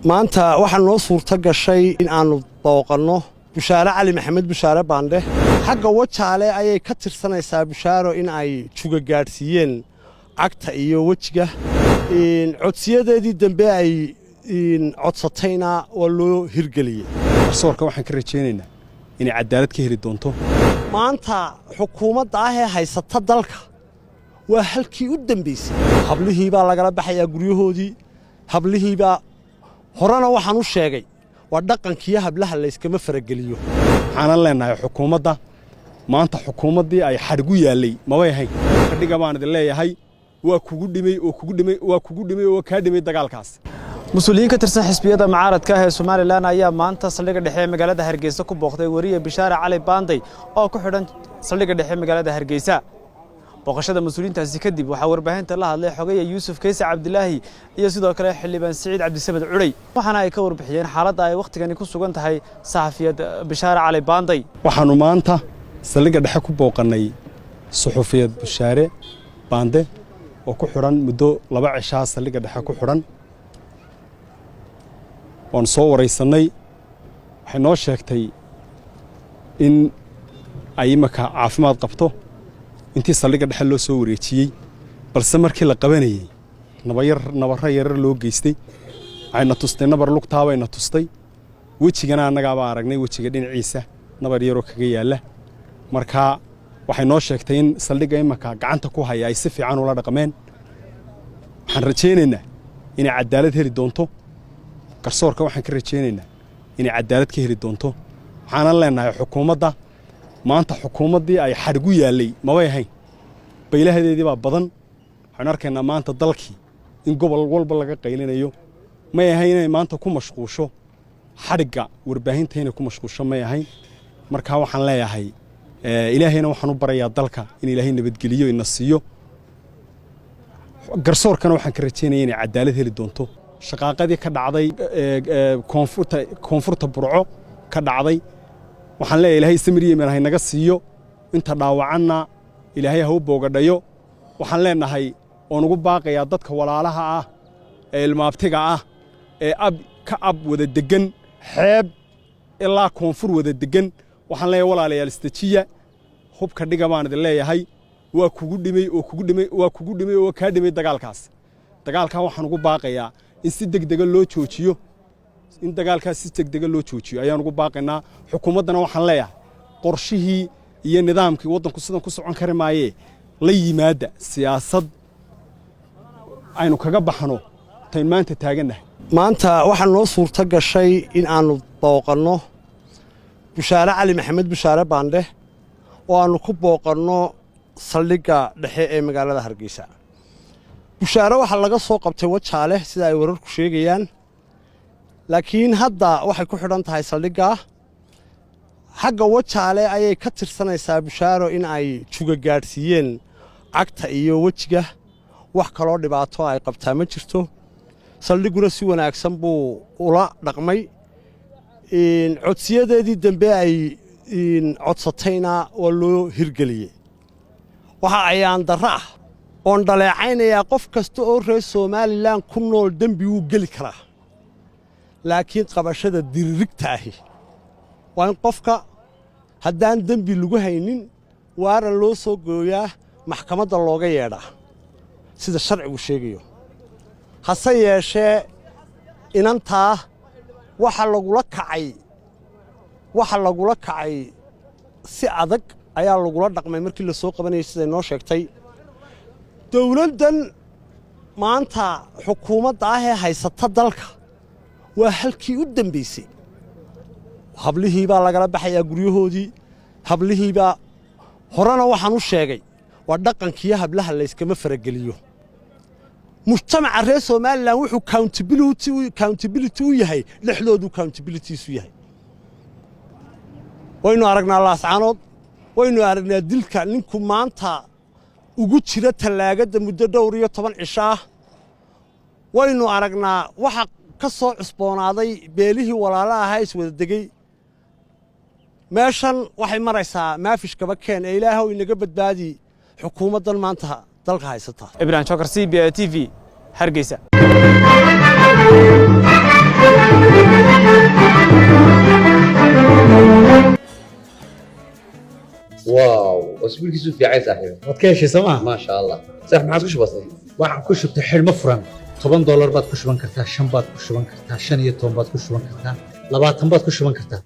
maanta waxaan noo suurta gashay in aanu booqanno Bushaare Cali Maxamed Bushaare Baande xagga wajaale ayay ka tirsanaysaa Bushaaro in ay juga gaarsiiyeen cagta iyo wajiga codsiyadeedii dambe ay codsatayna waa loo hirgeliyay garsoorka waxaan ka rajaynaynaa inay cadaalad ka heli doonto maanta xukuumadda ah ee haysata dalka waa halkii u dambeysay hablihii baa lagala baxayaa guryahoodii hablihii baa horena waxaan u sheegay waa dhaqankiyo hablaha la iskama farageliyo waxaan leenahay xukuumadda maanta xukuumaddii ay xadgu yaalay ma way ahayn fadhiga baan idin leeyahay waa kugu dhimay oo ka dhimay dagaalkaas مسؤولين كترسن حسبية معارض كاه سوماليلاند ayaa maanta saldhigga dhexe magaalada Hargeysa ku booqday wariye Bushaare Cali Baande oo ku xidhan saldhigga dhexe magaalada Hargeysa booqashada mas'uuliyiintaasi kadib waxa warbaahinta la hadlay xogeeye Yuusuf Kaysa Cabdilaahi iyo sidoo kale xildhibaan Saciid Cabdisamed Culay waxaana ay ka warbixiyeen xaaladda ay waqtigan ku sugan tahay saxafiyad Bushaare Cali Baande waxaanu maanta saldhigga dhexe ku booqanay suxufiyad Bushaare Baande oo ku xidhan muddo 2 cisho saldhigga dhexe ku xidhan waan soo wareysanay waxay noo sheegtay in ay imaka caafimaad qabto intii saldhigga dhexe loo soo wareejiyay balse markii la qabanayay nabarro yar loo geystay ayna tustay nabar lugtaabayna tustay wejigana annaga baa aragnay wejiga dhinaciisa nabar yar oo kaga yaala marka waxay noo sheegtay in saldhigga imaka gacanta ku haya ay si fiican ula dhaqmeen waxaan rajaynaynaa inay cadaalad heli doonto garsoorka waxaan ka rajaynaynaa inay cadaalad ka heli doonto waxaan leenahay xukuumadda maanta xukuumaddii ay xadgu yaalay ma way ahayn baylahadeedii baa badan waxaan arkaynaa maanta dalkii in gobol walba laga qaylinayo ma ahayn inay maanta ku mashquusho xadhigga warbaahinta inay ku mashquusho ma ahayn marka waxaan leeyahay ilaahayna waxaan u barayaa dalka in ilaahay nabadgeliyo ina siiyo garsoorkana waxaan ka rajaynayaa inay cadaalad heli doonto shaqaaqadii ka dhacday koonfurta burco ka dhacday waxaan leeyahay ilaahay samir yeeman hay naga siiyo inta dhaawacanna ilaahay ha u boogadhayo waxaan leenahay oo ugu baaqayaa dadka walaalaha ah ee ilmaabtiga ah ee ab wada degan xeeb ilaa koonfur wada degan waxaan leeyahay walaalayaal istajiya hubka dhiga baan idin leeyahay waa kugu dhimay oo ka dhimay dagaalkaas waxaan ugu baaqayaa in si degdeg loo joojiyo in dagaalkaas si degdeg loo joojiyo ayaan ugu baaqaynaa xukuumaddana waxaan leeyahay qorshihii iyo nidaamkii waddanku sidan ku socon kari maayee la yimaada siyaasad aynu kaga baxno tayn maanta taagannahay maanta waxaan noo suurta gashay in aanu booqanno Bushaare Cali Maxamed Bushaare Baande oo aanu ku booqanno saldhigga dhexe ee magaalada Hargeysa Bushaare waxa laga soo qabtay wajaale sida ay wararku sheegayaan laakiin hadda waxay ku xidhan tahay saldhigga xagga wajaale ayay ka tirsanaysaa Bushaaro in ay juga gaarsiiyeen cagta iyo wajiga wax kale oo dhibaato ay qabtaa ma jirto saldhigguna si wanaagsan buu ula dhaqmay codsiyadeedii dambe ay codsatayna waa loo hirgeliyay waxa ayaan darro ah oon dhaleecaynayaa qof kasta oo reer Soomaaliland ku nool dambi uu geli karaa laakiin qabashada diririgta ahi waa in qofka haddaan dambi lagu haynin waara loo soo gooyaa maxkamadda looga yeedhaa sida sharcigu sheegayo hase yeeshee inantaa waxa lagula kacay si adag ayaa lagula dhaqmay markii la soo qabanayay sida noo sheegtay dawladdan maanta xukuumadda ah ee haysata dalka waa halkii u dambeysay hablihii baa lagala baxayaa guryahoodii hablihii baa horena waxaan u sheegay waa dhaqankiyo hablaha la iskama farageliyo mujtamaca reer Soomaaliland wuxuu accountability u yahay dhexdoodu accountability isu yahay waynu aragnaa laascaanood waynu aragnaa dilka ninku maanta ugu jira talaagada muddo dhowr iyo 10 cisho ah waynu aragnaa waxa ka soo cusboonaaday beelihii walaalaha ahaa iswada degay meeshan waxay maraysaa maafishkaba keen ee ilaahay inaga badbaadi xukuumaddan maanta dalka haysata Ibrahim Chokar CBA TV Hargeysa واو اسبوع كيسو في عايز صاحبي. waad ka heshay sooma ما شاء الله صح ما عادش بسيط. waxaan ku shubtay xidhmo furan $10 baad ku shuban kartaa 5 baad ku shuban kartaa 15 baad ku shuban kartaa 20 baad ku shuban kartaa